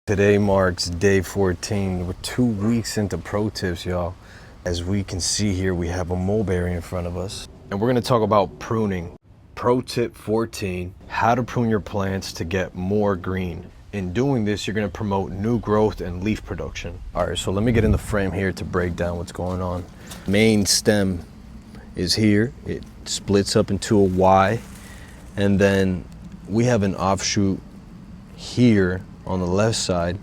Today marks day 14. We're 2 weeks into pro tips, y'all. As we can see here, we have a mulberry in front of us. And we're gonna talk about pruning. Pro tip 14, how to prune your plants to get more green. In doing this, you're gonna promote new growth and leaf production. All right, so let me get in the frame here to break down what's going on. Main stem is here. It splits up into a Y. And then we have an offshoot here on the left side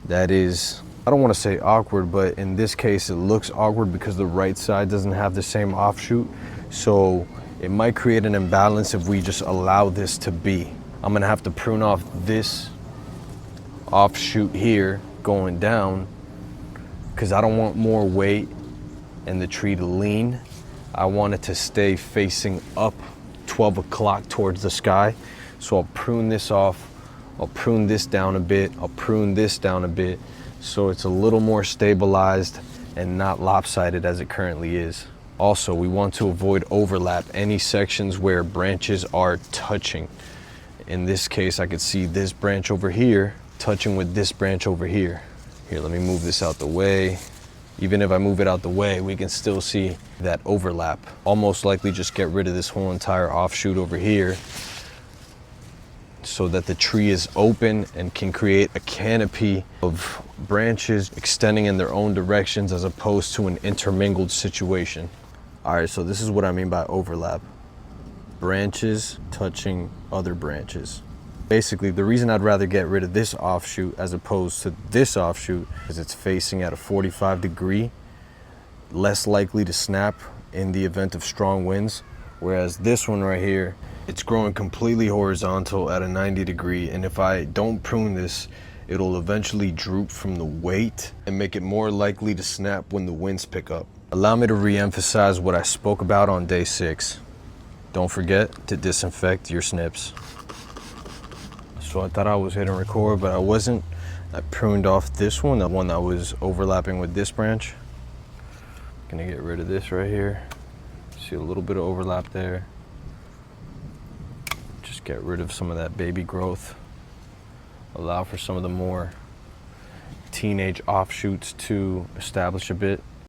that is, I don't want to say awkward, but in this case it looks awkward because the right side doesn't have the same offshoot. So it might create an imbalance if we just allow this to be. I'm gonna have to prune off this offshoot here going down because I don't want more weight and the tree to lean. I want it to stay facing up 12 o'clock towards the sky. So I'll prune this off. I'll prune this down a bit. I'll prune this down a bit so it's a little more stabilized and not lopsided as it currently is. Also, we want to avoid overlap, any sections where branches are touching. In this case, I could see this branch over here touching with this branch over here. Here, let me move this out the way. Even if I move it out the way, we can still see that overlap. I'll most likely just get rid of this whole entire offshoot over here so that the tree is open and can create a canopy of branches extending in their own directions as opposed to an intermingled situation. All right, so this is what I mean by overlap. Branches touching other branches. Basically, the reason I'd rather get rid of this offshoot as opposed to this offshoot is it's facing at a 45 degree, less likely to snap in the event of strong winds. Whereas this one right here, it's growing completely horizontal at a 90 degree. And if I don't prune this, it'll eventually droop from the weight and make it more likely to snap when the winds pick up. Allow me to re-emphasize what I spoke about on day 6. Don't forget to disinfect your snips. So I thought I was hitting record, but I wasn't. I pruned off this one, the one that was overlapping with this branch. Gonna get rid of this right here. See a little bit of overlap there. Just get rid of some of that baby growth. Allow for some of the more teenage offshoots to establish a bit.